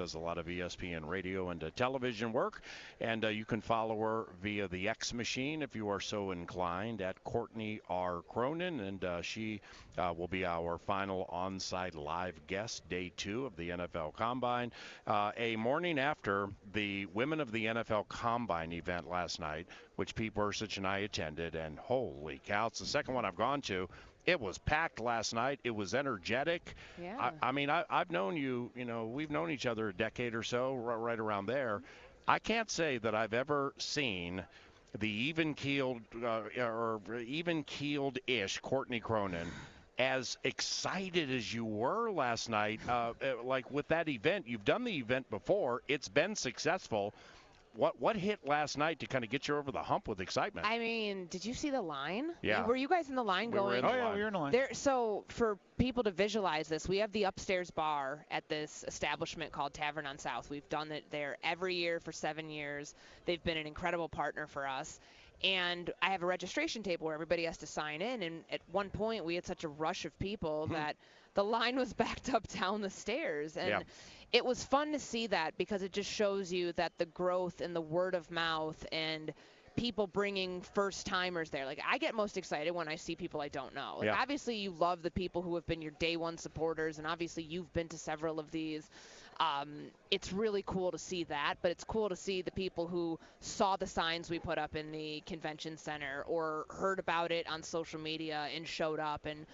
does a lot of ESPN radio and television work. And you can follow her via the X machine if you are so inclined at Courtney R. Cronin. And she will be our final on-site live guest, day 2 of the NFL Combine. A morning after the Women of the NFL Combine event last night, which Pete Bercich and I attended, and holy cow, it's the second one I've gone to. It was packed last night. It was energetic. Yeah. I mean, I've known you, we've known each other a decade or so, right around there. I can't say that I've ever seen the even-keeled or even-keeled-ish Courtney Cronin as excited as you were last night. Like with that event, you've done the event before. It's been successful. What hit last night to kind of get you over the hump with excitement? I mean, did you see the line? Yeah. Were you guys in the line going? We were in the line. So for people to visualize this, we have the upstairs bar at this establishment called Tavern on South. We've done it there every year for 7 years. They've been an incredible partner for us. And I have a registration table where everybody has to sign in. And at one point, we had such a rush of people that the line was backed up down the stairs. And it was fun to see that because it just shows you that the growth and the word of mouth and people bringing first-timers there. Like, I get most excited when I see people I don't know. Like, obviously, you love the people who have been your day one supporters, and obviously you've been to several of these. It's really cool to see that, but it's cool to see the people who saw the signs we put up in the convention center or heard about it on social media and showed up, and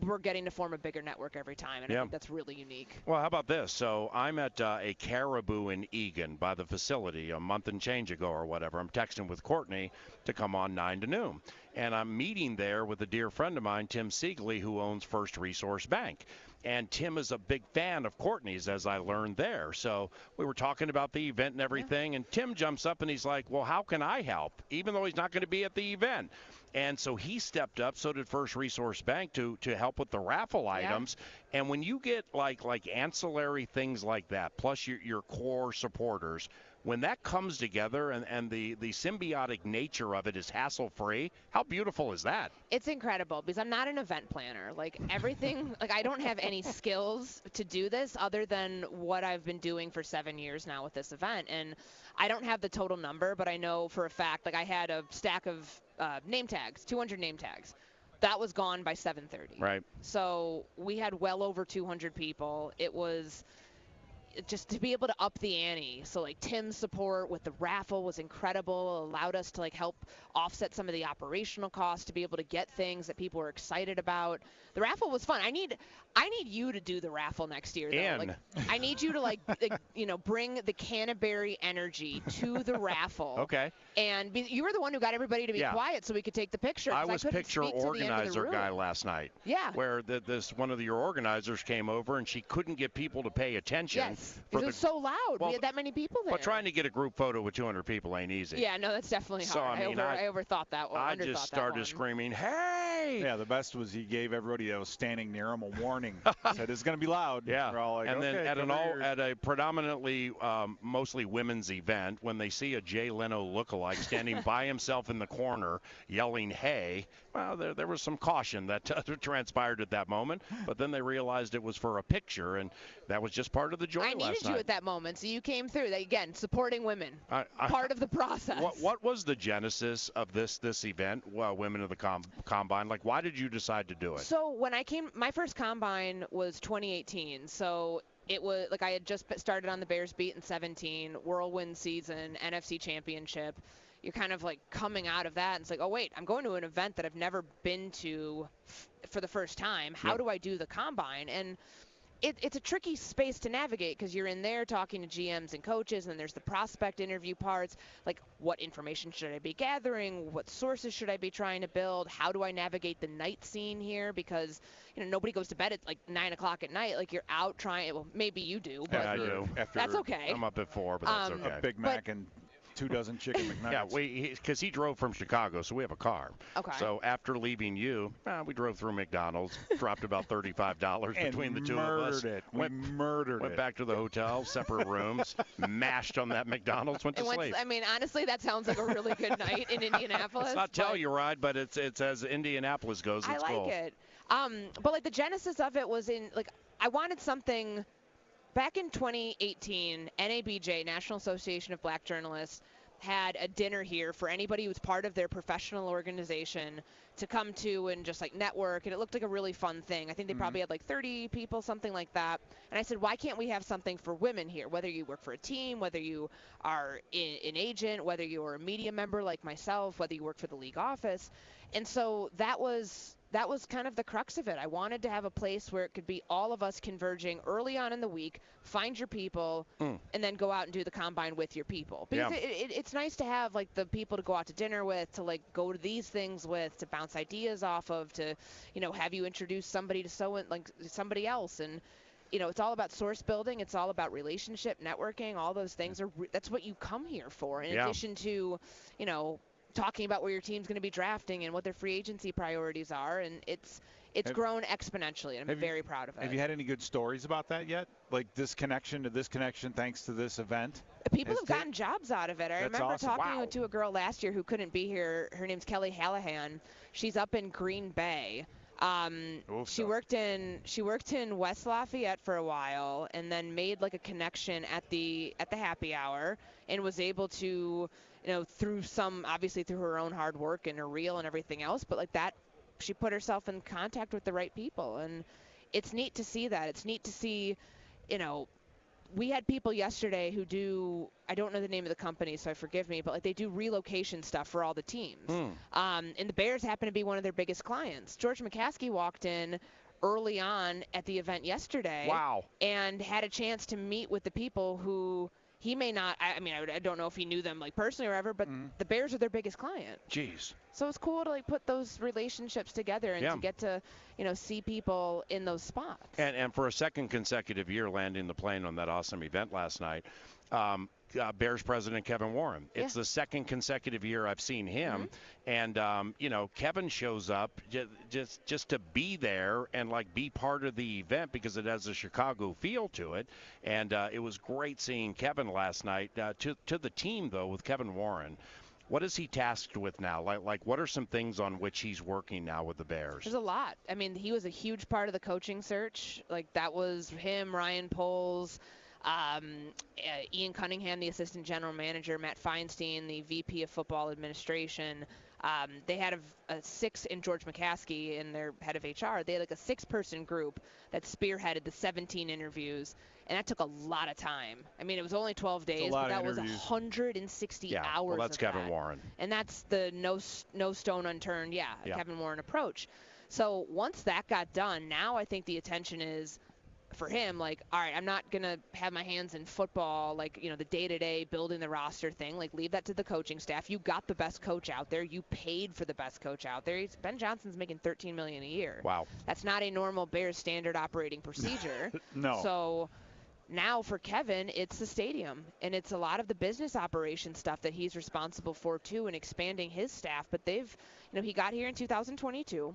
we're getting to form a bigger network every time, and I think that's really unique. Well, how about this? So I'm at a Caribou in Eagan by the facility a month and change ago or whatever. I'm texting with Courtney to come on 9 to noon. And I'm meeting there with a dear friend of mine, Tim Siegley, who owns First Resource Bank. And Tim is a big fan of Courtney's, as I learned there. So we were talking about the event and everything, and Tim jumps up and he's like, well, how can I help, even though he's not going to be at the event? And so he stepped up, so did First Resource Bank, to help with the raffle items. And when you get like ancillary things like that, plus your core supporters, when that comes together and the symbiotic nature of it is hassle-free, how beautiful is that? It's incredible because I'm not an event planner. Like everything, like I don't have any skills to do this other than what I've been doing for 7 years now with this event. And I don't have the total number, but I know for a fact, like I had a stack of name tags, 200 name tags. That was gone by 7:30. Right. So we had well over 200 people. It was just to be able to up the ante. So like Tim's support with the raffle was incredible. It allowed us to like help offset some of the operational costs to be able to get things that people were excited about. The raffle was fun. I need you to do the raffle next year though. Like I need you to bring the Canterbury energy to the raffle. Okay. And you were the one who got everybody to be quiet so we could take the picture. I was picture organizer guy last night. Yeah. Where one of your organizers came over and she couldn't get people to pay attention. Yes. It was so loud. We had that many people there. Well, trying to get a group photo with 200 people ain't easy. Yeah, no, that's definitely hard. So, I mean, I overthought that one. I just started screaming, hey! Yeah, the best was he gave everybody that was standing near him a warning. Said it's going to be loud. Yeah. We're all like, and then okay, at a predominantly mostly women's event, when they see a Jay Leno lookalike standing by himself in the corner yelling, hey, well, there was some caution that transpired at that moment, but then they realized it was for a picture, and that was just part of the joy last night. I needed you at that moment, so you came through. Again, supporting women, part of the process. What was the genesis of this event, Women of the Combine? Like, why did you decide to do it? So when I came, my first Combine was 2018, so it was like I had just started on the Bears beat in 17, whirlwind season, NFC Championship. You're kind of like coming out of that, and it's like, oh, wait, I'm going to an event that I've never been to for the first time. How do I do the Combine? And it's a tricky space to navigate because you're in there talking to GMs and coaches, and there's the prospect interview parts, like what information should I be gathering, what sources should I be trying to build, how do I navigate the night scene here, because nobody goes to bed at like 9 o'clock at night, like you're out trying, well, maybe you do, but I do. That's okay. I'm up at 4, but that's okay. A Big Mac and 2 dozen chicken McNuggets. Yeah, because he drove from Chicago, so we have a car. Okay. So after leaving you, we drove through McDonald's, dropped about $35 between the two of us. We murdered it. Went back to the hotel, separate rooms, mashed on that McDonald's, went to sleep. I mean, honestly, that sounds like a really good night in Indianapolis. It's not Telluride, but it's as Indianapolis goes. It's I like it. But like the genesis of it was I wanted something back in 2018, NABJ, National Association of Black Journalists, had a dinner here for anybody who was part of their professional organization to come to and just like network, and it looked like a really fun thing. I think they probably had like 30 people, something like that. And I said, why can't we have something for women here? Whether you work for a team, whether you are an agent, whether you're a media member like myself, whether you work for the league office. And so that was kind of the crux of it. I wanted to have a place where it could be all of us converging early on in the week, find your people, and then go out and do the combine with your people. Because it's nice to have like the people to go out to dinner with, to like go to these things with, to bounce ideas off of, to, you know, have you introduce somebody to somebody else. And, you know, it's all about source building. It's all about relationship, networking. All those things that's what you come here for. In addition to, you know, talking about where your team's going to be drafting and what their free agency priorities are, and it's grown exponentially, and I'm very proud of it. Have you had any good stories about that yet? Like this connection to this connection thanks to this event? People have gotten jobs out of it. I remember awesome. talking to a girl last year who couldn't be here. Her name's Kelly Hallahan. She's up in Green Bay. She worked in West Lafayette for a while, and then made like a connection at the happy hour, and was able to, you know, through her own hard work and her reel and everything else, but like that, she put herself in contact with the right people. And it's neat to see that. It's neat to see, you know, we had people yesterday who do, I don't know the name of the company, so forgive me, but like they do relocation stuff for all the teams. And the Bears happen to be one of their biggest clients. George McCaskey walked in early on at the event yesterday. And had a chance to meet with the people who he may not, I don't know if he knew them like personally or ever, but the Bears are their biggest client. Jeez. So it's cool to like put those relationships together and to get to, you know, see people in those spots. And for a second consecutive year landing the plane on that awesome event last night, Bears president Kevin Warren. It's the second consecutive year I've seen him. And, you know, Kevin shows up just to be there and, like, be part of the event because it has a Chicago feel to it. And it was great seeing Kevin last night. To the team, though, with Kevin Warren, what is he tasked with now? Like, what are some things on which he's working now with the Bears? There's a lot. I mean, he was a huge part of the coaching search. Like, that was him, Ryan Poles, Ian Cunningham, the assistant general manager, Matt Feinstein, the VP of football administration. They had a six in George McCaskey and their head of HR. They had like a 6-person group that spearheaded the 17 interviews, and that took a lot of time. I mean, it was only 12 days, but that was 160 hours. Well, that's Kevin Warren. And that's the no stone unturned, Kevin Warren approach. So once that got done, now I think the attention is for him, like, all right, I'm not going to have my hands in football, like, you know, the day-to-day building the roster thing. Like, leave that to the coaching staff. You got the best coach out there. You paid for the best coach out there. Ben Johnson's making $13 million a year. Wow. That's not a normal Bears standard operating procedure. No. So now for Kevin, it's the stadium, and it's a lot of the business operation stuff that he's responsible for, too, and expanding his staff. But he got here in 2022.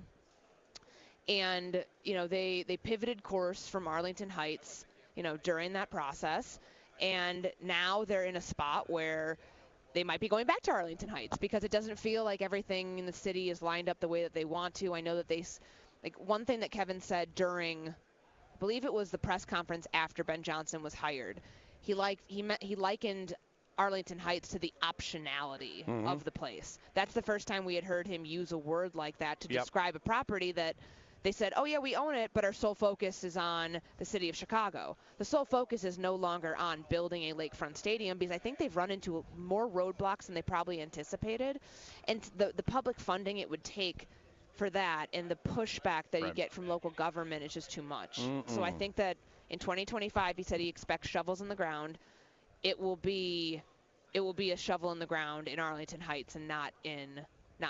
And, you know, they pivoted course from Arlington Heights, you know, during that process. And now they're in a spot where they might be going back to Arlington Heights because it doesn't feel like everything in the city is lined up the way that they want to. I know that one thing that Kevin said during, I believe it was the press conference after Ben Johnson was hired, he likened Arlington Heights to the optionality of the place. That's the first time we had heard him use a word like that to describe a property that they said, oh, yeah, we own it, but our sole focus is on the city of Chicago. The sole focus is no longer on building a lakefront stadium because I think they've run into more roadblocks than they probably anticipated. And the public funding it would take for that and the pushback that you get from local government is just too much. So I think that in 2025, he said he expects shovels in the ground. It will be a shovel in the ground in Arlington Heights and not in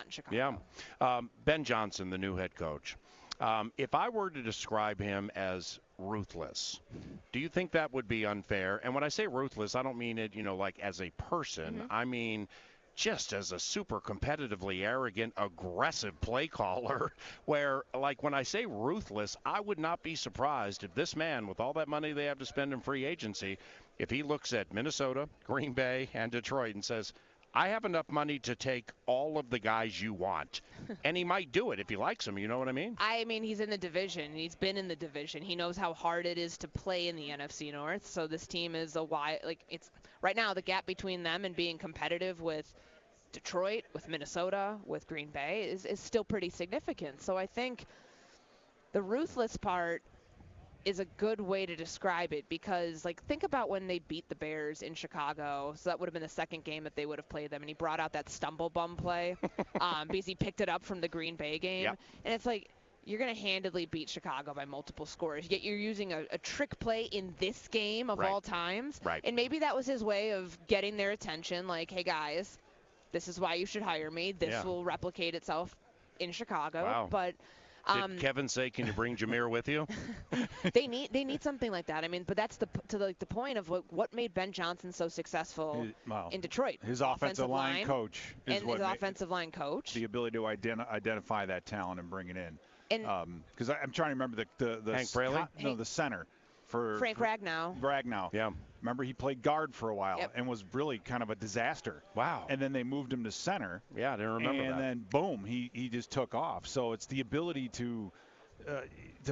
Chicago. Yeah. Ben Johnson, the new head coach. If I were to describe him as ruthless, do you think that would be unfair? And when I say ruthless, I don't mean it, you know, like as a person. I mean just as a super competitively arrogant, aggressive play caller where, like, when I say ruthless, I would not be surprised if this man, with all that money they have to spend in free agency, if he looks at Minnesota, Green Bay, and Detroit and says, I have enough money to take all of the guys you want, and he might do it if he likes them. You know what I mean? I mean, he's in the division. He's been in the division. He knows how hard it is to play in the NFC North. So this team is it's right now the gap between them and being competitive with Detroit, with Minnesota, with Green Bay is still pretty significant. So I think the ruthless part is a good way to describe it, because think about when they beat the Bears in Chicago. So that would have been the second game that they would have played them, and he brought out that stumble bum play because he picked it up from the Green Bay game. Yep. And it's you're going to handedly beat Chicago by multiple scores, yet you're using a trick play in this game of all times. Right. And maybe that was his way of getting their attention, hey guys, this is why you should hire me. This will replicate itself in Chicago. Wow. But did Kevin say, "Can you bring Jameer with you?" They need something like that. I mean, but that's the point of what made Ben Johnson so successful in Detroit. His offensive line coach is what his offensive line coach. The ability to identify that talent and bring it in. And because I'm trying to remember the Hank Fraley? The center for Frank Ragnow. Ragnow. Yeah. Remember, he played guard for a while and was really kind of a disaster. Wow. And then they moved him to center. Yeah, I didn't remember that. And then, boom, he just took off. So it's the ability to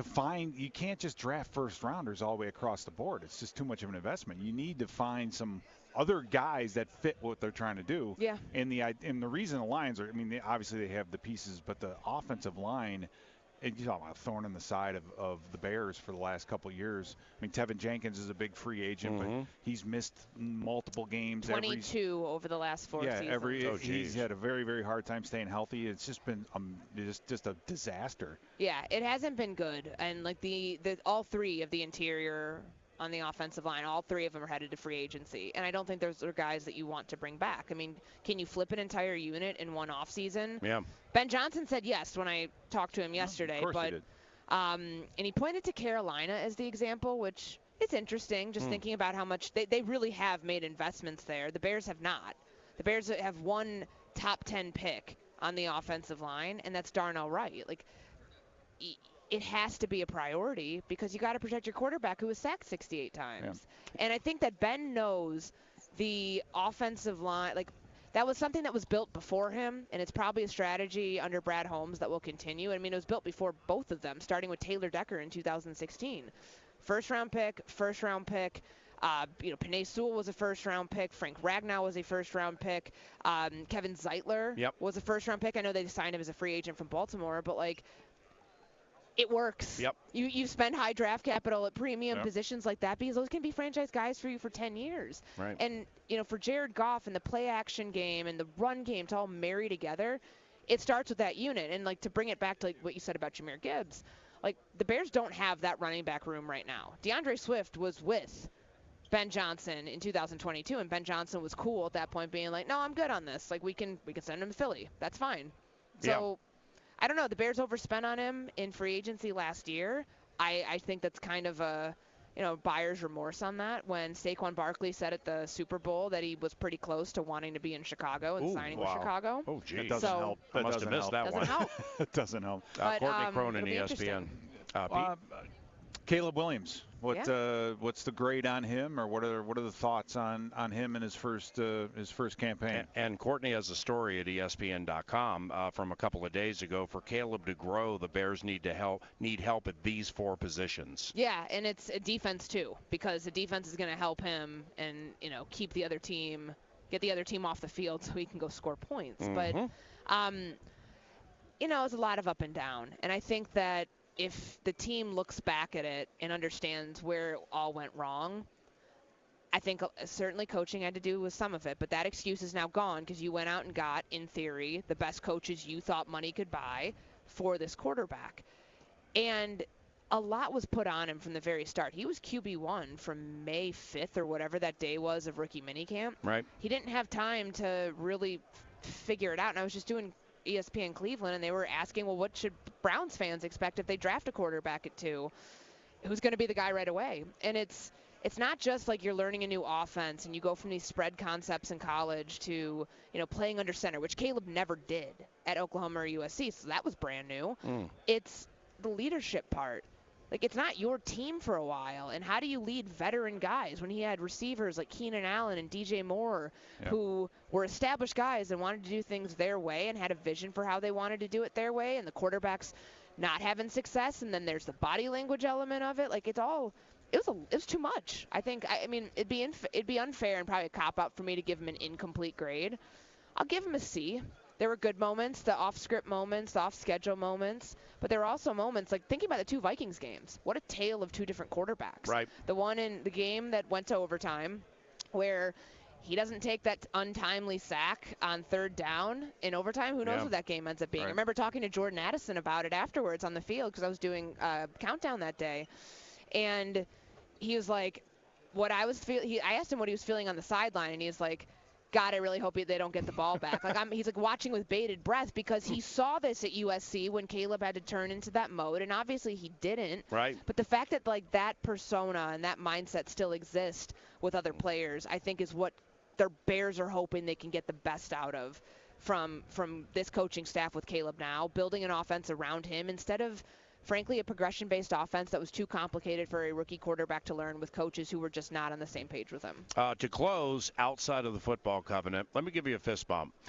find – you can't just draft first-rounders all the way across the board. It's just too much of an investment. You need to find some other guys that fit what they're trying to do. Yeah. And the reason the Lions are – I mean, obviously they have the pieces, but the offensive line – and you talk about a thorn in the side of the Bears for the last couple of years. I mean, Tevin Jenkins is a big free agent, but he's missed multiple games. 22 over the last 4 seasons. He's had a very, very hard time staying healthy. It's just been just a disaster. Yeah, it hasn't been good. And the all three of the interior on the offensive line, all three of them are headed to free agency. And I don't think those are guys that you want to bring back. I mean, can you flip an entire unit in one offseason? Yeah. Ben Johnson said yes when I talked to him yesterday. Of course he did. And he pointed to Carolina as the example, which is interesting, just thinking about how much they really have made investments there. The Bears have not. The Bears have one top 10 pick on the offensive line, and that's Darnell Wright. It has to be a priority because you got to protect your quarterback who was sacked 68 times. Yeah. And I think that Ben knows the offensive line, that was something that was built before him, and it's probably a strategy under Brad Holmes that will continue. I mean, it was built before both of them, starting with Taylor Decker in 2016. First-round pick. Penei Sewell was a first-round pick. Frank Ragnow was a first-round pick. Kevin Zeitler was a first-round pick. I know they signed him as a free agent from Baltimore, but, it works. Yep. You spend high draft capital at premium positions like that because those can be franchise guys for you for 10 years. Right. And, for Jared Goff and the play-action game and the run game to all marry together, it starts with that unit. And, to bring it back to, what you said about Jahmyr Gibbs, the Bears don't have that running back room right now. DeAndre Swift was with Ben Johnson in 2022, and Ben Johnson was cool at that point being no, I'm good on this. We can send him to Philly. That's fine. So I don't know. The Bears overspent on him in free agency last year. I think that's kind of a, buyer's remorse on that when Saquon Barkley said at the Super Bowl that he was pretty close to wanting to be in Chicago and signing with Chicago. Oh, geez. That doesn't help. I must have missed that doesn't one. Help. It doesn't help. Courtney Cronin, ESPN. Caleb Williams. What's the grade on him, or what are the thoughts on him in his first campaign? And Courtney has a story at ESPN.com from a couple of days ago. For Caleb to grow, the Bears need help at these four positions. Yeah, and it's a defense too, because the defense is going to help him and keep the other team, get the other team off the field so he can go score points. But it's a lot of up and down, and I think that if the team looks back at it and understands where it all went wrong, I think certainly coaching had to do with some of it, but that excuse is now gone because you went out and got, in theory, the best coaches you thought money could buy for this quarterback. And a lot was put on him from the very start. He was QB1 from May 5th or whatever that day was of rookie minicamp. Right. He didn't have time to really figure it out, and I was just doing ESPN Cleveland, and they were asking, well, what should Browns fans expect if they draft a quarterback at 2? Who's going to be the guy right away? And it's not just you're learning a new offense and you go from these spread concepts in college to, playing under center, which Caleb never did at Oklahoma or USC, so that was brand new. It's the leadership part. like, it's not your team for a while. And how do you lead veteran guys when he had receivers like Keenan Allen and DJ Moore, who were established guys and wanted to do things their way and had a vision for how they wanted to do it their way, and the quarterbacks not having success, and then there's the body language element of it. Like, it was too much. I think, I mean, it'd be unfair and probably a cop-out for me to give him an incomplete grade. I'll give him a C. There were good moments, the off-script moments, the off-schedule moments, but there were also moments, like thinking about the 2 Vikings games. What a tale of 2 different quarterbacks. Right. The one in the game that went to overtime where he doesn't take that untimely sack on 3rd down in overtime. Who knows what that game ends up being. Right. I remember talking to Jordan Addison about it afterwards on the field because I was doing Countdown that day. And he was like, I asked him what he was feeling on the sideline, and he's like, God, I really hope they don't get the ball back. Like, he's like watching with bated breath because he saw this at USC when Caleb had to turn into that mode, and obviously he didn't. Right. But the fact that, like, that persona and that mindset still exists with other players, I think is what their Bears are hoping they can get the best out of from this coaching staff with Caleb now, building an offense around him instead of, frankly, a progression-based offense that was too complicated for a rookie quarterback to learn with coaches who were just not on the same page with him. To close, outside of the football covenant, let me give you a fist bump.